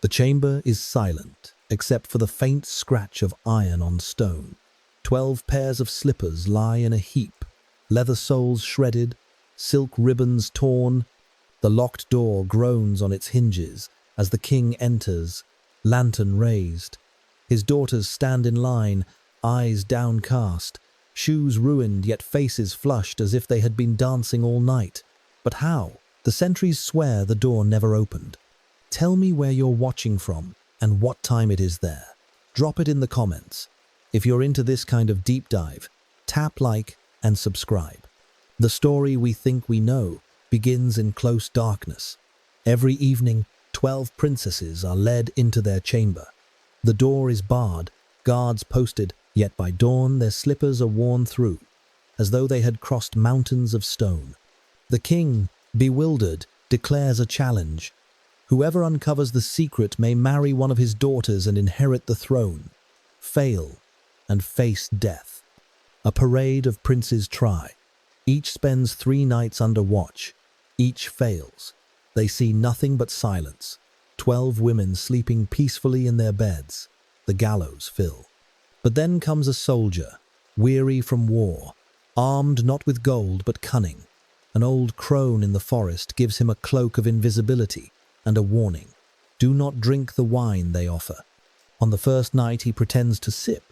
The chamber is silent, except for the faint scratch of iron on stone. 12 pairs of slippers lie in a heap, leather soles shredded, silk ribbons torn. The locked door groans on its hinges as the king enters, lantern raised. His daughters stand in line, eyes downcast, shoes ruined yet faces flushed as if they had been dancing all night. But how? The sentries swear the door never opened. Tell me where you're watching from and what time it is there. Drop it in the comments. If you're into this kind of deep dive, tap like and subscribe. The story we think we know begins in close darkness. Every evening, 12 princesses are led into their chamber. The door is barred, guards posted, yet by dawn their slippers are worn through, as though they had crossed mountains of stone. The king, bewildered, declares a challenge. Whoever uncovers the secret may marry one of his daughters and inherit the throne. Fail and face death. A parade of princes try. Each spends 3 nights under watch. Each fails. They see nothing but silence. 12 women sleeping peacefully in their beds. The gallows fill. But then comes a soldier, weary from war, armed not with gold but cunning. An old crone in the forest gives him a cloak of invisibility and a warning. Do not drink the wine they offer. On the first night he pretends to sip,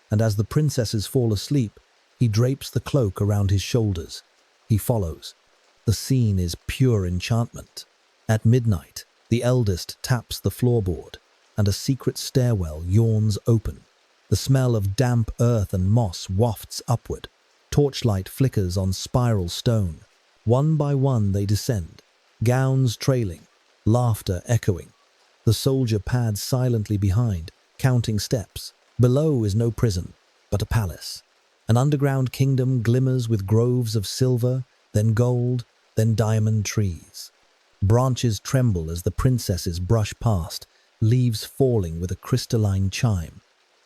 and as the princesses fall asleep, he drapes the cloak around his shoulders. He follows. The scene is pure enchantment. At midnight, the eldest taps the floorboard, and a secret stairwell yawns open. The smell of damp earth and moss wafts upward. Torchlight flickers on spiral stone. One by one they descend, gowns trailing, laughter echoing. The soldier pads silently behind, counting steps. Below is no prison, but a palace. An underground kingdom glimmers with groves of silver, then gold, then diamond trees. Branches tremble as the princesses brush past, leaves falling with a crystalline chime.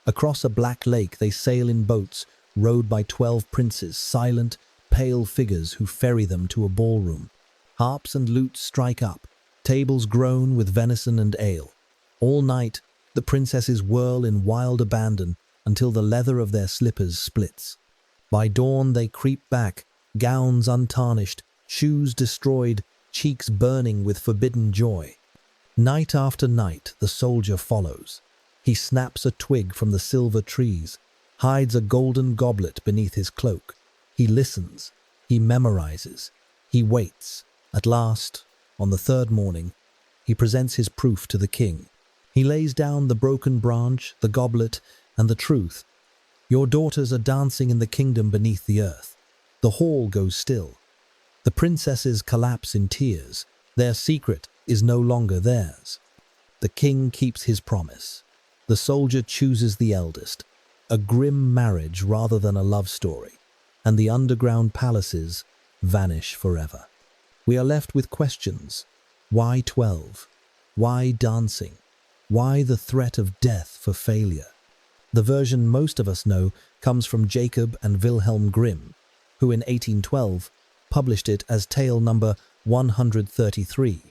Across a black lake they sail in boats, rowed by 12 princes, silent, pale figures who ferry them to a ballroom. Harps and lutes strike up, tables groan with venison and ale. All night, the princesses whirl in wild abandon until the leather of their slippers splits. By dawn they creep back, gowns untarnished, shoes destroyed, cheeks burning with forbidden joy. Night after night the soldier follows. He snaps a twig from the silver trees, hides a golden goblet beneath his cloak. He listens, he memorizes, he waits. At last, on the 3rd morning, he presents his proof to the king. He lays down the broken branch, the goblet, and the truth. Your daughters are dancing in the kingdom beneath the earth. The hall goes still. The princesses collapse in tears. Their secret is no longer theirs. The king keeps his promise. The soldier chooses the eldest, a grim marriage rather than a love story, and the underground palaces vanish forever. We are left with questions. Why 12? Why dancing? Why the threat of death for failure? The version most of us know comes from Jacob and Wilhelm Grimm, who in 1812 published it as tale number 133,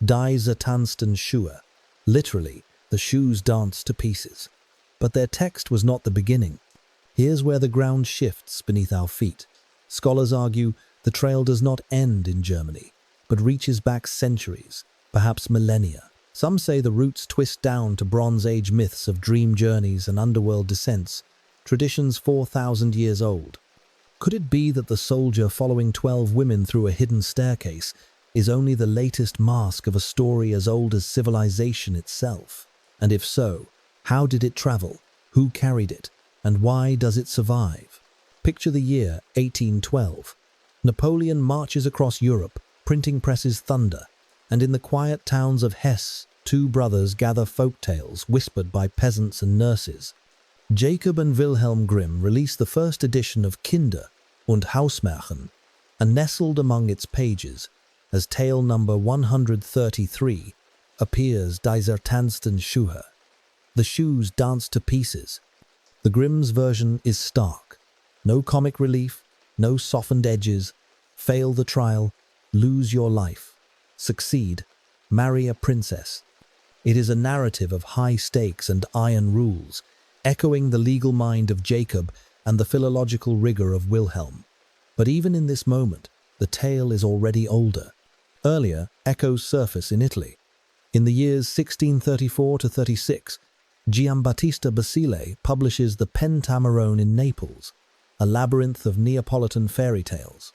Die zertanzten Schuhe, literally, the shoes dance to pieces. But their text was not the beginning. Here's where the ground shifts beneath our feet. Scholars argue the trail does not end in Germany, but reaches back centuries, perhaps millennia. Some say the roots twist down to Bronze Age myths of dream journeys and underworld descents, traditions 4,000 years old. Could it be that the soldier following 12 women through a hidden staircase is only the latest mask of a story as old as civilization itself? And if so, how did it travel? Who carried it? And why does it survive? Picture the year 1812. Napoleon marches across Europe, printing presses thunder, and in the quiet towns of Hesse, 2 brothers gather folk tales whispered by peasants and nurses. Jacob and Wilhelm Grimm release the first edition of Kinder- und Hausmärchen, and nestled among its pages, as tale number 133, appears Die zertanzten Schuhe. The shoes dance to pieces. The Grimm's version is stark. No comic relief, no softened edges. Fail the trial, lose your life. Succeed, marry a princess. It is a narrative of high stakes and iron rules, echoing the legal mind of Jacob and the philological rigor of Wilhelm. But even in this moment, the tale is already older. Earlier, echoes surface in Italy. In the years 1634 to 36, Giambattista Basile publishes the Pentamerone in Naples, a labyrinth of Neapolitan fairy tales.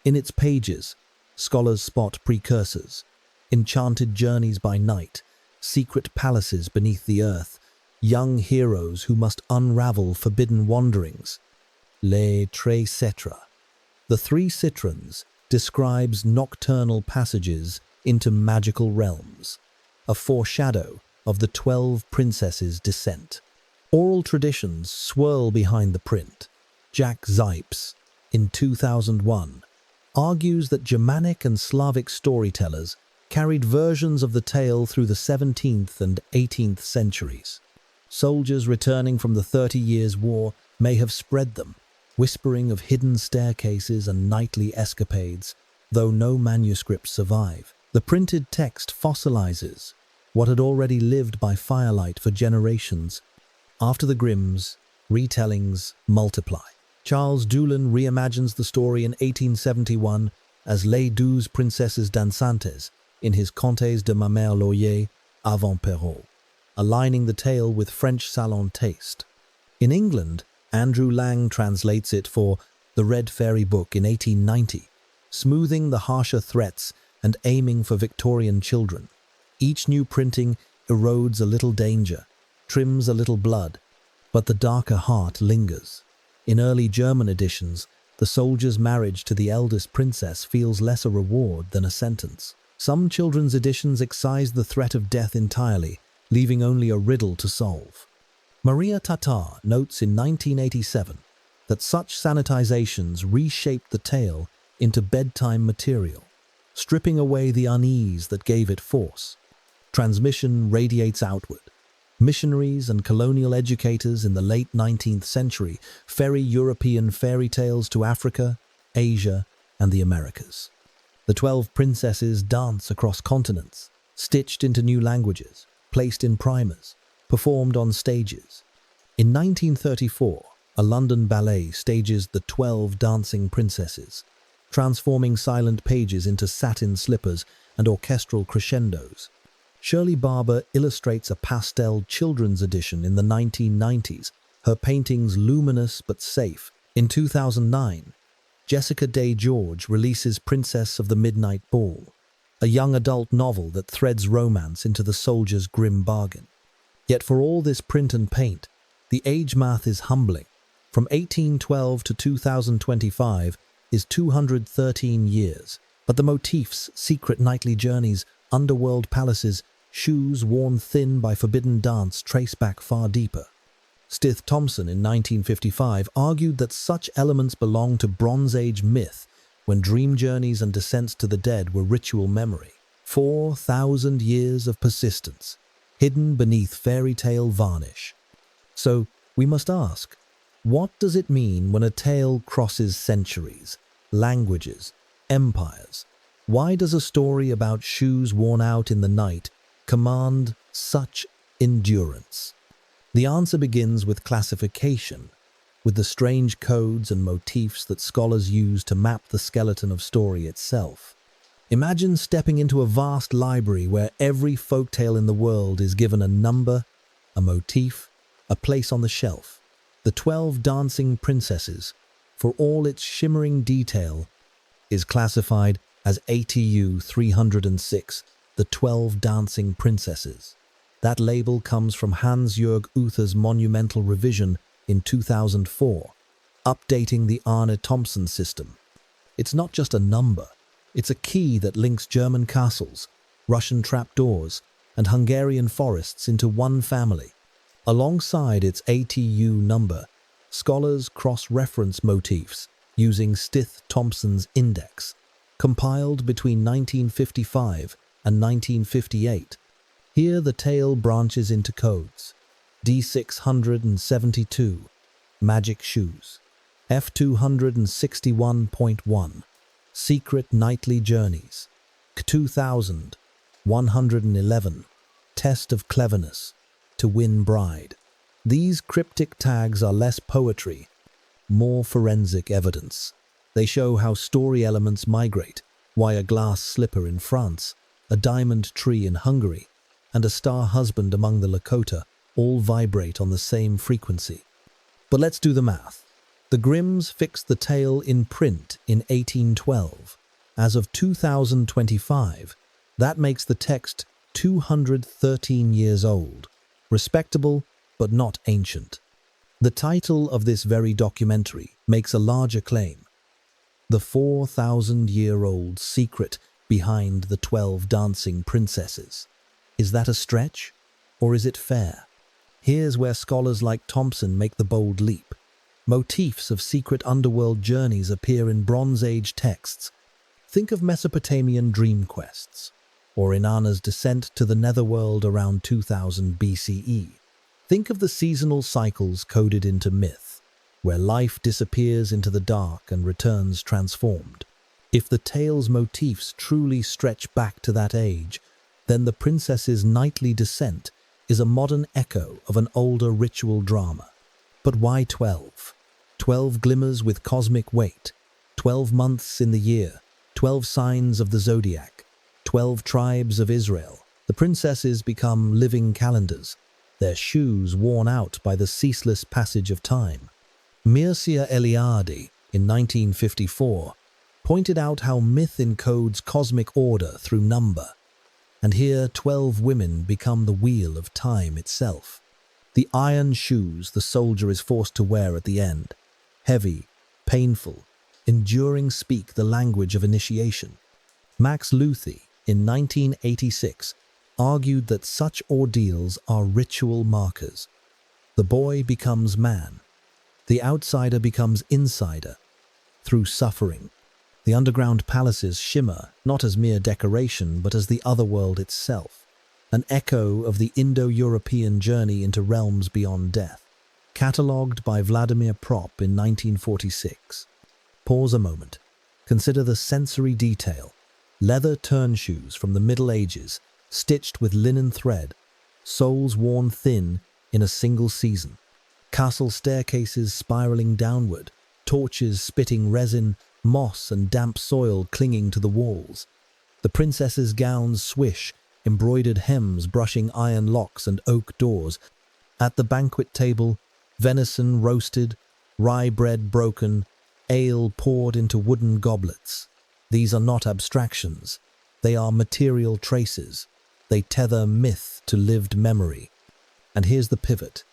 In its pages, scholars spot precursors, enchanted journeys by night, secret palaces beneath the earth, young heroes who must unravel forbidden wanderings. Les Tres Cêtres. The Three Citrons describes nocturnal passages into magical realms, a foreshadow of the 12 princesses' descent. Oral traditions swirl behind the print. Jack Zipes, in 2001, argues that Germanic and Slavic storytellers carried versions of the tale through the 17th and 18th centuries. Soldiers returning from the 30 Years' War may have spread them, whispering of hidden staircases and nightly escapades, though no manuscripts survive. The printed text fossilizes what had already lived by firelight for generations. After the Grimms, retellings multiply. Charles Dulin reimagines the story in 1871 as Les Douze Princesses Dansantes in his Contes de ma mère Loyer avant Perrault, aligning the tale with French salon taste. In England, Andrew Lang translates it for The Red Fairy Book in 1890, smoothing the harsher threats and aiming for Victorian children. Each new printing erodes a little danger, trims a little blood, but the darker heart lingers. In early German editions, the soldier's marriage to the eldest princess feels less a reward than a sentence. Some children's editions excise the threat of death entirely, leaving only a riddle to solve. Maria Tatar notes in 1987 that such sanitizations reshaped the tale into bedtime material, stripping away the unease that gave it force. Transmission radiates outward. Missionaries and colonial educators in the late 19th century ferry European fairy tales to Africa, Asia, and the Americas. The 12 princesses dance across continents, stitched into new languages, placed in primers, performed on stages. In 1934, a London ballet stages the 12 dancing princesses, transforming silent pages into satin slippers and orchestral crescendos. Shirley Barber illustrates a pastel children's edition in the 1990s, her paintings luminous but safe. In 2009, Jessica Day George releases Princess of the Midnight Ball, a young adult novel that threads romance into the soldier's grim bargain. Yet for all this print and paint, the age math is humbling. From 1812 to 2025 is 213 years, but the motifs, secret nightly journeys, underworld palaces, shoes worn thin by forbidden dance trace back far deeper. Stith Thompson in 1955 argued that such elements belong to Bronze Age myth when dream journeys and descents to the dead were ritual memory. 4,000 years of persistence, hidden beneath fairy tale varnish. So, we must ask, what does it mean when a tale crosses centuries, languages, empires? Why does a story about shoes worn out in the night command such endurance? The answer begins with classification, with the strange codes and motifs that scholars use to map the skeleton of story itself. Imagine stepping into a vast library where every folktale in the world is given a number, a motif, a place on the shelf. The 12 Dancing Princesses, for all its shimmering detail, is classified as ATU 306, the 12 Dancing Princesses. That label comes from Hans-Jörg Uther's monumental revision in 2004, updating the Arne Thompson system. It's not just a number, it's a key that links German castles, Russian trapdoors, and Hungarian forests into one family. Alongside its ATU number, scholars cross-reference motifs using Stith Thompson's index, compiled between 1955 and 1958. Here the tale branches into codes. D672, Magic Shoes. F261.1, Secret Nightly Journeys. C2000, 111, test of cleverness, to win bride. These cryptic tags are less poetry, more forensic evidence. They show how story elements migrate, why a glass slipper in France, a diamond tree in Hungary, and a star husband among the Lakota all vibrate on the same frequency. But let's do the math. The Grimms fixed the tale in print in 1812. As of 2025, that makes the text 213 years old. Respectable, but not ancient. The title of this very documentary makes a larger claim. The 4,000-year-old secret behind the 12 dancing princesses. Is that a stretch, or is it fair? Here's where scholars like Thompson make the bold leap. Motifs of secret underworld journeys appear in Bronze Age texts. Think of Mesopotamian dream quests, or Inanna's descent to the netherworld around 2000 BCE. Think of the seasonal cycles coded into myth, where life disappears into the dark and returns transformed. If the tale's motifs truly stretch back to that age, then the princess's nightly descent is a modern echo of an older ritual drama. But why 12? 12 glimmers with cosmic weight, 12 months in the year, 12 signs of the zodiac, 12 tribes of Israel. The princesses become living calendars, their shoes worn out by the ceaseless passage of time. Mircea Eliade, in 1954, pointed out how myth encodes cosmic order through number. And here 12 women become the wheel of time itself. The iron shoes the soldier is forced to wear at the end. Heavy, painful, enduring, speak the language of initiation. Max Luthi, in 1986, argued that such ordeals are ritual markers. The boy becomes man. The outsider becomes insider. Through suffering, the underground palaces shimmer not as mere decoration but as the otherworld itself, an echo of the Indo-European journey into realms beyond death, catalogued by Vladimir Prop in 1946. Pause a moment. Consider the sensory detail. Leather turnshoes from the Middle Ages, stitched with linen thread, soles worn thin in a single season, castle staircases spiraling downward, torches spitting resin, moss and damp soil clinging to the walls. The princesses' gowns swish, embroidered hems brushing iron locks and oak doors. At the banquet table, venison roasted, rye bread broken, ale poured into wooden goblets. These are not abstractions. They are material traces. They tether myth to lived memory. And here's the pivot.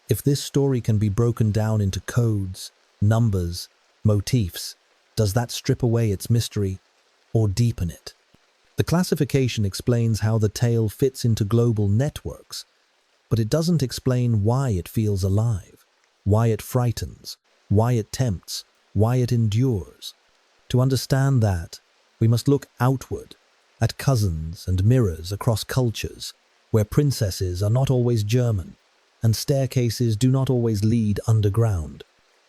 If this story can be broken down into codes, numbers, motifs, does that strip away its mystery or deepen it? The classification explains how the tale fits into global networks, but it doesn't explain why it feels alive, why it frightens, why it tempts, why it endures. To understand that, we must look outward, at cousins and mirrors across cultures, where princesses are not always German, and staircases do not always lead underground.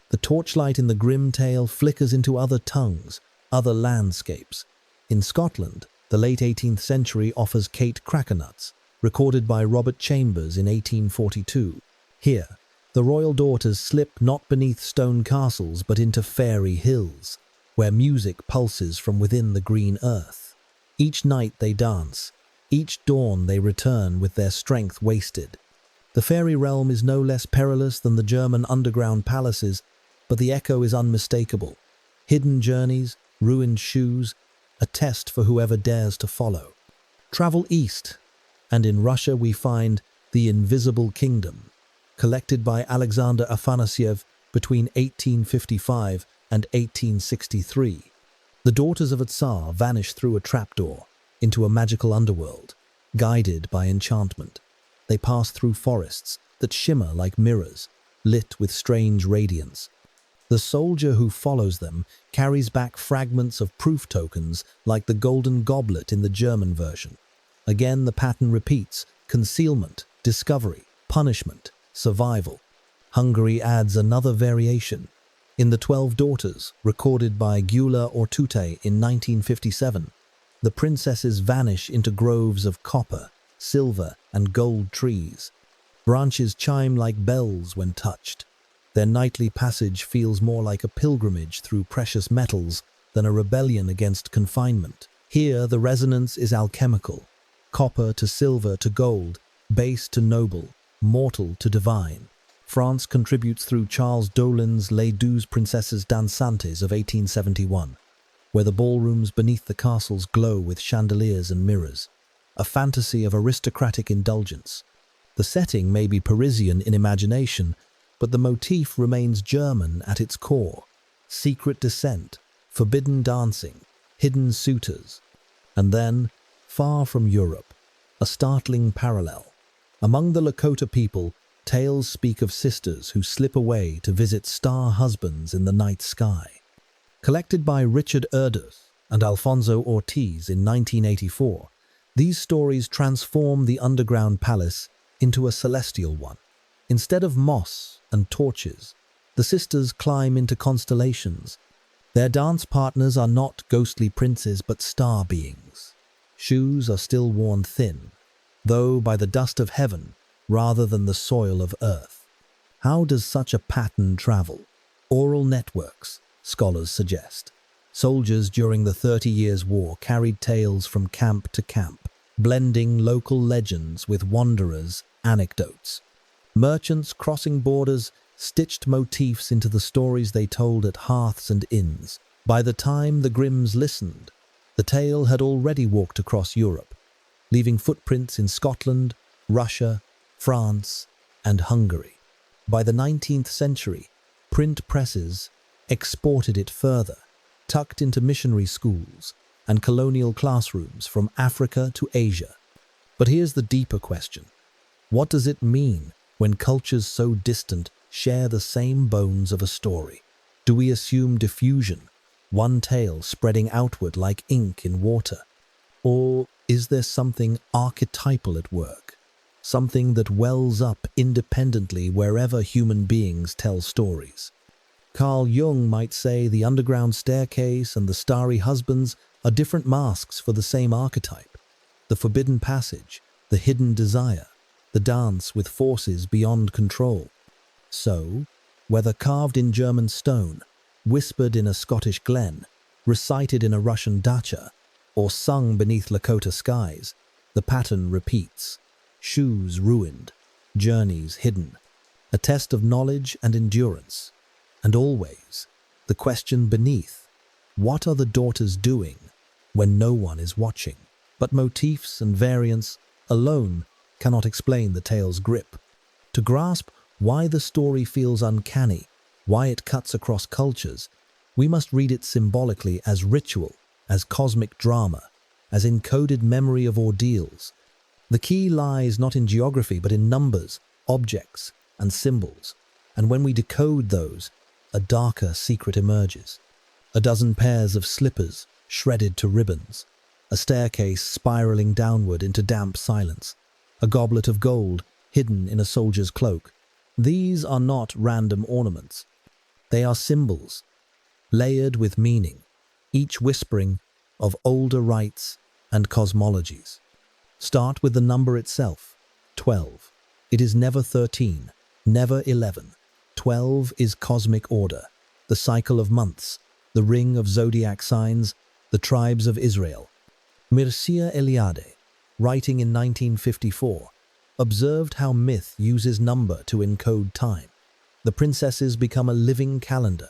The torchlight in the Grimm tale flickers into other tongues, other landscapes. In Scotland, the late 18th century offers Kate Crackernuts, recorded by Robert Chambers in 1842. Here, the royal daughters slip not beneath stone castles but into fairy hills, where music pulses from within the green earth. Each night they dance, each dawn they return with their strength wasted. The fairy realm is no less perilous than the German underground palaces, but the echo is unmistakable. Hidden journeys, ruined shoes, a test for whoever dares to follow. Travel east, and in Russia we find The Invisible Kingdom, collected by Alexander Afanasyev between 1855 and 1863. The daughters of a Tsar vanish through a trapdoor into a magical underworld, guided by enchantment. They pass through forests that shimmer like mirrors, lit with strange radiance. The soldier who follows them carries back fragments of proof tokens like the golden goblet in the German version. Again, the pattern repeats: concealment, discovery, punishment, survival. Hungary adds another variation. In The 12 Daughters, recorded by Gyula Ortute in 1957, the princesses vanish into groves of copper, silver, and gold trees. Branches chime like bells when touched. Their nightly passage feels more like a pilgrimage through precious metals than a rebellion against confinement. Here, the resonance is alchemical. Copper to silver to gold, base to noble, mortal to divine. France contributes through Charles Dolin's Les Douze Princesses Dansantes of 1871, where the ballrooms beneath the castles glow with chandeliers and mirrors, a fantasy of aristocratic indulgence. The setting may be Parisian in imagination, but the motif remains German at its core. Secret descent, forbidden dancing, hidden suitors. And then, far from Europe, a startling parallel. Among the Lakota people, tales speak of sisters who slip away to visit star husbands in the night sky. Collected by Richard Erdős and Alfonso Ortiz in 1984, these stories transform the underground palace into a celestial one. Instead of moss and torches, the sisters climb into constellations. Their dance partners are not ghostly princes but star beings. Shoes are still worn thin, though by the dust of heaven rather than the soil of earth. How does such a pattern travel? Oral networks, scholars suggest. Soldiers during the 30 Years' War carried tales from camp to camp, blending local legends with wanderers' anecdotes. Merchants crossing borders stitched motifs into the stories they told at hearths and inns. By the time the Grimms listened, the tale had already walked across Europe, leaving footprints in Scotland, Russia, France, and Hungary. By the 19th century, print presses exported it further, tucked into missionary schools and colonial classrooms from Africa to Asia. But here's the deeper question. What does it mean when cultures so distant share the same bones of a story? Do we assume diffusion, one tale spreading outward like ink in water? Or is there something archetypal at work, something that wells up independently wherever human beings tell stories? Carl Jung might say the underground staircase and the starry husbands are different masks for the same archetype. The forbidden passage, the hidden desire, the dance with forces beyond control. So, whether carved in German stone, whispered in a Scottish glen, recited in a Russian dacha, or sung beneath Lakota skies, the pattern repeats. Shoes ruined, journeys hidden, a test of knowledge and endurance. And always, the question beneath, what are the daughters doing when no one is watching? But motifs and variants alone cannot explain the tale's grip. To grasp why the story feels uncanny, why it cuts across cultures, we must read it symbolically as ritual, as cosmic drama, as encoded memory of ordeals. The key lies not in geography but in numbers, objects, and symbols. And when we decode those, a darker secret emerges. A dozen pairs of slippers shredded to ribbons, a staircase spiraling downward into damp silence, a goblet of gold hidden in a soldier's cloak. These are not random ornaments. They are symbols, layered with meaning, each whispering of older rites and cosmologies. Start with the number itself, 12. It is never 13, never 11. 12 is cosmic order, the cycle of months, the ring of zodiac signs, the tribes of Israel. Mircea Eliade, writing in 1954, observed how myth uses number to encode time. The princesses become a living calendar,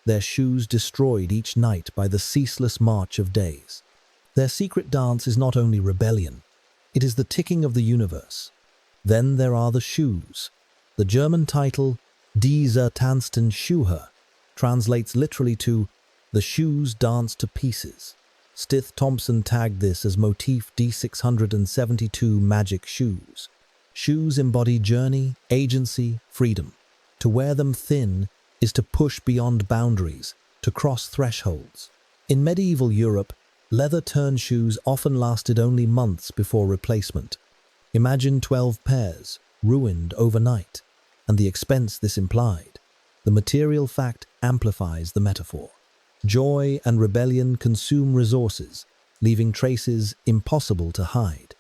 their shoes destroyed each night by the ceaseless march of days. Their secret dance is not only rebellion, it is the ticking of the universe. Then there are the shoes. The German title, Diese tanzten Schuhe, translates literally to The Shoes Dance to Pieces. Stith Thompson tagged this as motif D672 magic shoes. Shoes embody journey, agency, freedom. To wear them thin is to push beyond boundaries, to cross thresholds. In medieval Europe, leather turn shoes often lasted only months before replacement. Imagine 12 pairs, ruined overnight, and the expense this implied. The material fact amplifies the metaphor. Joy and rebellion consume resources, leaving traces impossible to hide.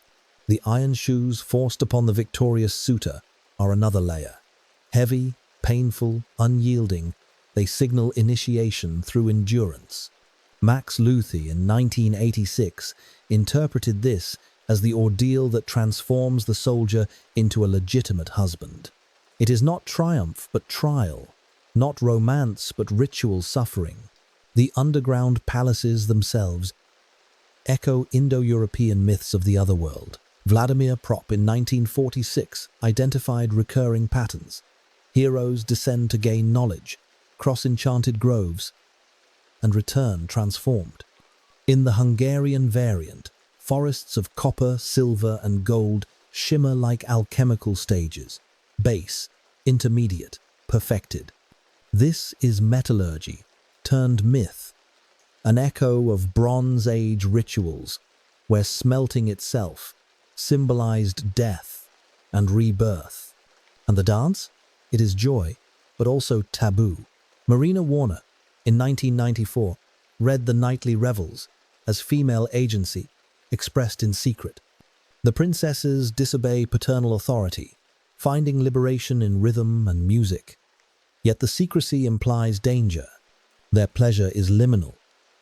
The iron shoes forced upon the victorious suitor are another layer. Heavy, painful, unyielding, they signal initiation through endurance. Max Luthi in 1986 interpreted this as the ordeal that transforms the soldier into a legitimate husband. It is not triumph but trial, not romance but ritual suffering. The underground palaces themselves echo Indo-European myths of the otherworld. Vladimir Propp in 1946 identified recurring patterns. Heroes descend to gain knowledge, cross enchanted groves, and return transformed. In the Hungarian variant, forests of copper, silver, and gold shimmer like alchemical stages: base, intermediate, perfected. This is metallurgy turned myth, an echo of Bronze Age rituals where smelting itself symbolized death and rebirth. And the dance? It is joy, but also taboo. Marina Warner, in 1994, read the nightly revels as female agency expressed in secret. The princesses disobey paternal authority, finding liberation in rhythm and music. Yet the secrecy implies danger. Their pleasure is liminal,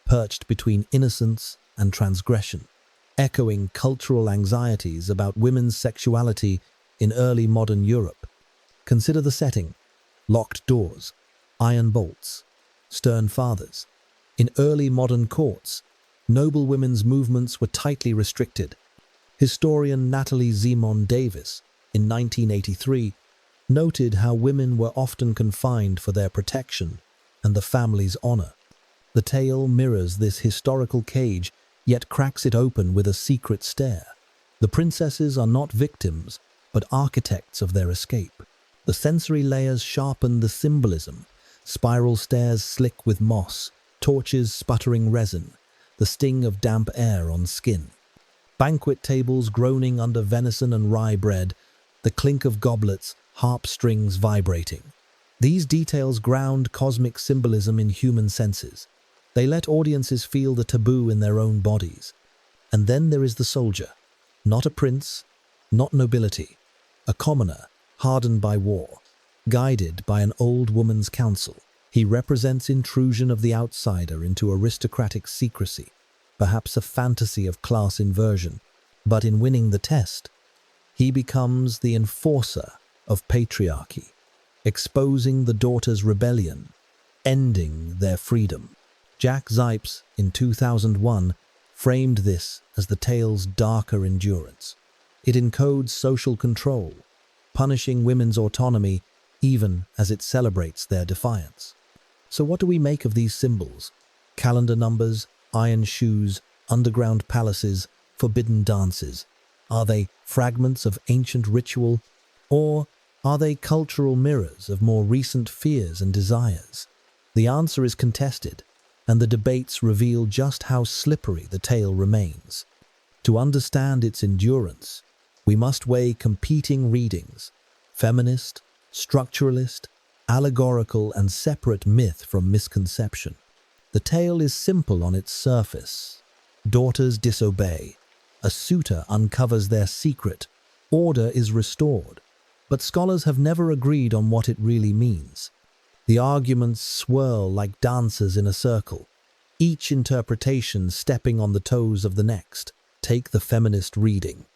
perched between innocence and transgression, echoing cultural anxieties about women's sexuality in early modern Europe. Consider the setting: locked doors, iron bolts, stern fathers. In early modern courts, noble women's movements were tightly restricted. Historian Natalie Zemon Davis, in 1983, noted how women were often confined for their protection and the family's honor. The tale mirrors this historical cage, yet cracks it open with a secret stare. The princesses are not victims, but architects of their escape. The sensory layers sharpen the symbolism: spiral stairs slick with moss, torches sputtering resin, the sting of damp air on skin. Banquet tables groaning under venison and rye bread, the clink of goblets, harp strings vibrating. These details ground cosmic symbolism in human senses. They let audiences feel the taboo in their own bodies. And then there is the soldier, not a prince, not nobility, a commoner, hardened by war, guided by an old woman's counsel. He represents intrusion of the outsider into aristocratic secrecy, perhaps a fantasy of class inversion. But in winning the test, he becomes the enforcer of patriarchy, exposing the daughters' rebellion, ending their freedom. Jack Zipes, in 2001, framed this as the tale's darker endurance. It encodes social control, punishing women's autonomy even as it celebrates their defiance. So what do we make of these symbols? Calendar numbers, iron shoes, underground palaces, forbidden dances. Are they fragments of ancient ritual, or are they cultural mirrors of more recent fears and desires? The answer is contested, and the debates reveal just how slippery the tale remains. To understand its endurance, we must weigh competing readings: feminist, structuralist, allegorical, and separate myth from misconception. The tale is simple on its surface. Daughters disobey. A suitor uncovers their secret. Order is restored. But scholars have never agreed on what it really means. The arguments swirl like dancers in a circle, each interpretation stepping on the toes of the next. Take the feminist reading.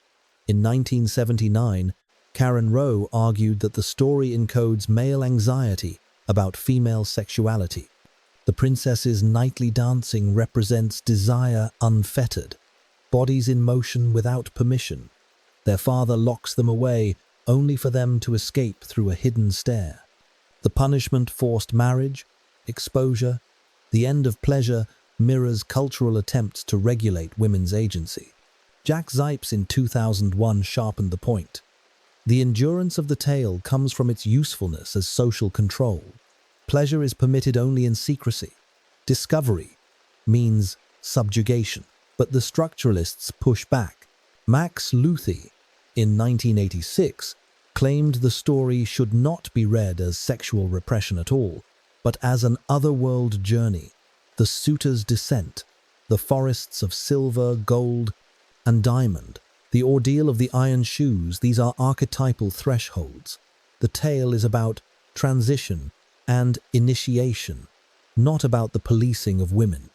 In 1979, Karen Rowe argued that the story encodes male anxiety about female sexuality. The princess's nightly dancing represents desire unfettered, bodies in motion without permission. Their father locks them away only for them to escape through a hidden stair. The punishment: forced marriage, exposure. The end of pleasure mirrors cultural attempts to regulate women's agency. Jack Zipes in 2001 sharpened the point. The endurance of the tale comes from its usefulness as social control. Pleasure is permitted only in secrecy. Discovery means subjugation. But the structuralists push back. Max Luthi, in 1986, claimed the story should not be read as sexual repression at all, but as an otherworld journey: the suitor's descent, the forests of silver, gold, and diamond, The ordeal of the iron shoes, these are archetypal thresholds. The tale is about transition and initiation, not about the policing of women.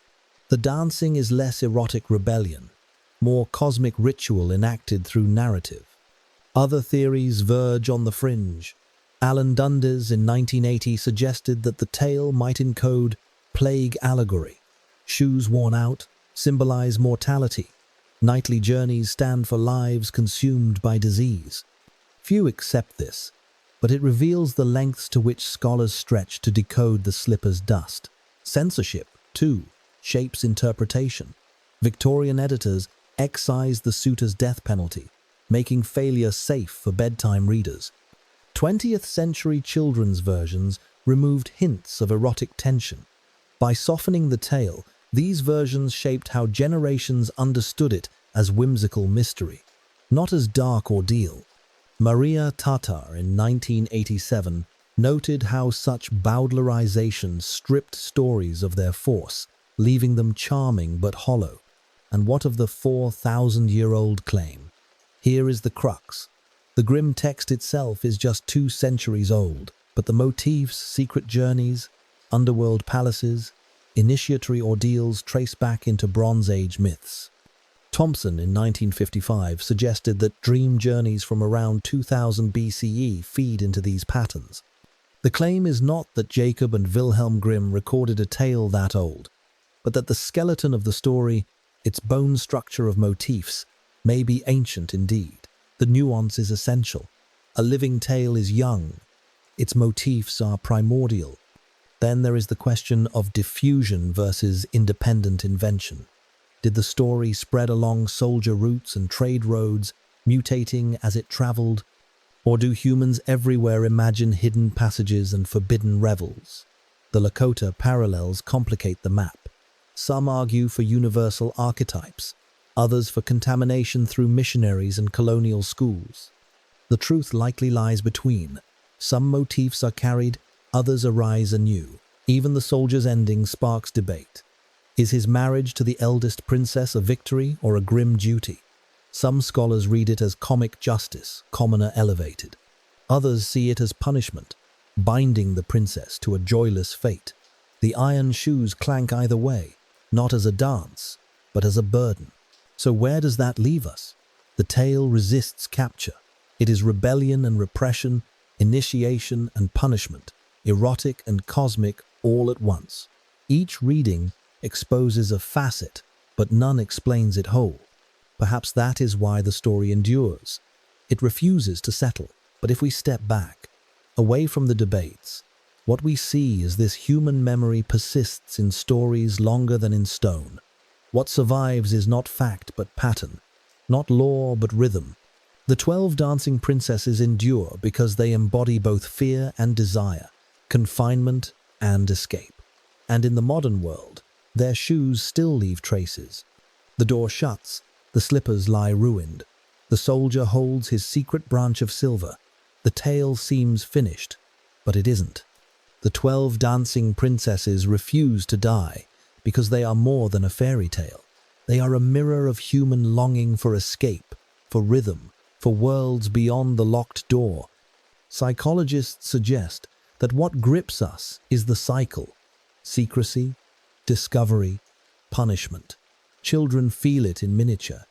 The dancing is less erotic rebellion, more cosmic ritual enacted through narrative. Other theories verge on the fringe. Alan Dundes in 1980 suggested that the tale might encode plague allegory. Shoes worn out symbolize mortality. Nightly journeys stand for lives consumed by disease. Few accept this, but it reveals the lengths to which scholars stretch to decode the slipper's dust. Censorship, too, shapes interpretation. Victorian editors excised the suitor's death penalty, making failure safe for bedtime readers. 20th century children's versions removed hints of erotic tension. By softening the tale, these versions shaped how generations understood it as whimsical mystery, not as dark ordeal. Maria Tatar in 1987 noted how such bowdlerization stripped stories of their force, leaving them charming but hollow. And what of the 4,000-year-old claim? Here is the crux. The Grimm text itself is just 2 centuries old, but the motifs, secret journeys, underworld palaces, initiatory ordeals trace back into Bronze Age myths. Thompson in 1955 suggested that dream journeys from around 2000 BCE feed into these patterns. The claim is not that Jacob and Wilhelm Grimm recorded a tale that old, but that the skeleton of the story, its bone structure of motifs, may be ancient indeed. The nuance is essential. A living tale is young. Its motifs are primordial. Then there is the question of diffusion versus independent invention. Did the story spread along soldier routes and trade roads, mutating as it traveled? Or do humans everywhere imagine hidden passages and forbidden revels? The Lakota parallels complicate the map. Some argue for universal archetypes, others for contamination through missionaries and colonial schools. The truth likely lies between. Some motifs are carried, others arise anew. Even the soldier's ending sparks debate. Is his marriage to the eldest princess a victory or a grim duty? Some scholars read it as comic justice, commoner elevated. Others see it as punishment, binding the princess to a joyless fate. The iron shoes clank either way, not as a dance, but as a burden. So where does that leave us? The tale resists capture. It is rebellion and repression, initiation and punishment, erotic and cosmic all at once. Each reading exposes a facet, but none explains it whole. Perhaps that is why the story endures. It refuses to settle. But if we step back, away from the debates, what we see is this human memory persists in stories longer than in stone. What survives is not fact but pattern, not law but rhythm. The 12 dancing princesses endure because they embody both fear and desire, confinement and escape. And in the modern world, their shoes still leave traces. The door shuts, the slippers lie ruined. The soldier holds his secret branch of silver. The tale seems finished, but it isn't. The 12 dancing princesses refuse to die because they are more than a fairy tale. They are a mirror of human longing for escape, for rhythm, for worlds beyond the locked door. Psychologists suggest that what grips us is the cycle: secrecy, discovery, punishment. Children feel it in miniature.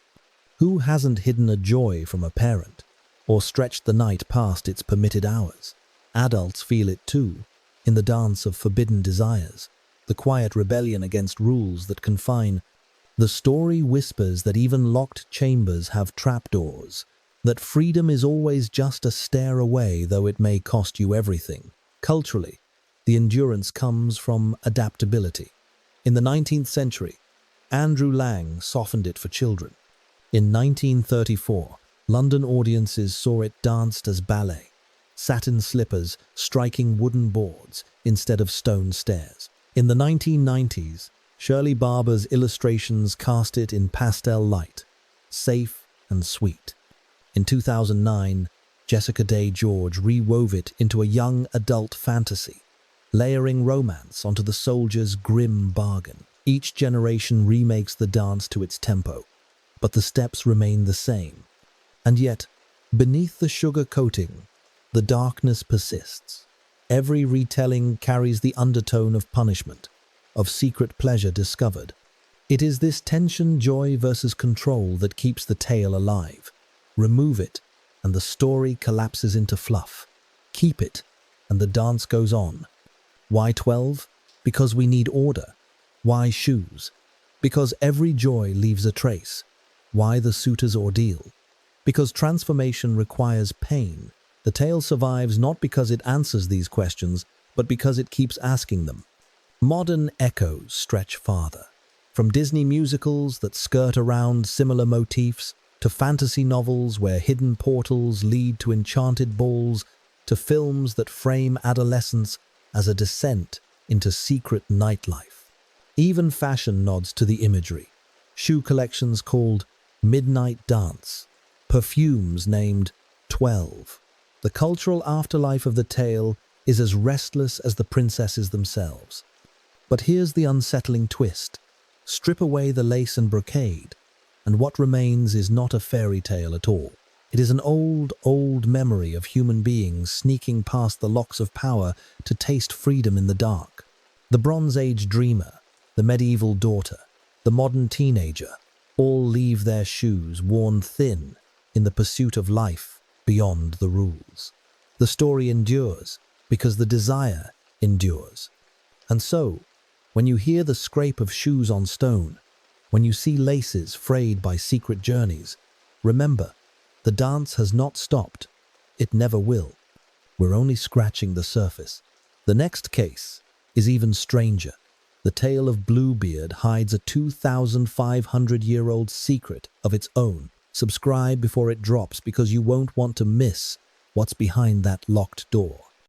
Who hasn't hidden a joy from a parent, or stretched the night past its permitted hours? Adults feel it too, in the dance of forbidden desires, the quiet rebellion against rules that confine. The story whispers that even locked chambers have trapdoors, that freedom is always just a stair away, though it may cost you everything. Culturally, the endurance comes from adaptability. In the 19th century, Andrew Lang softened it for children. In 1934, London audiences saw it danced as ballet, satin slippers striking wooden boards instead of stone stairs. In the 1990s, Shirley Barber's illustrations cast it in pastel light, safe and sweet. In 2009, Jessica Day George rewove it into a young adult fantasy, layering romance onto the soldier's grim bargain. Each generation remakes the dance to its tempo, but the steps remain the same. And yet, beneath the sugar coating, the darkness persists. Every retelling carries the undertone of punishment, of secret pleasure discovered. It is this tension, joy versus control, that keeps the tale alive. Remove it, and the story collapses into fluff. Keep it, and the dance goes on. Why 12? Because we need order. Why shoes? Because every joy leaves a trace. Why the suitor's ordeal? Because transformation requires pain. The tale survives not because it answers these questions, but because it keeps asking them. Modern echoes stretch farther. From Disney musicals that skirt around similar motifs, to fantasy novels where hidden portals lead to enchanted balls, to films that frame adolescence as a descent into secret nightlife. Even fashion nods to the imagery. Shoe collections called Midnight Dance, perfumes named 12. The cultural afterlife of the tale is as restless as the princesses themselves. But here's the unsettling twist. Strip away the lace and brocade, and what remains is not a fairy tale at all. It is an old memory of human beings sneaking past the locks of power to taste freedom in the dark. The Bronze Age dreamer, the medieval daughter, the modern teenager, all leave their shoes worn thin in the pursuit of life beyond the rules. The story endures because the desire endures. And so, when you hear the scrape of shoes on stone, when you see laces frayed by secret journeys, remember, the dance has not stopped. It never will. We're only scratching the surface. The next case is even stranger. The tale of Bluebeard hides a 2,500-year-old secret of its own. Subscribe before it drops, because you won't want to miss what's behind that locked door.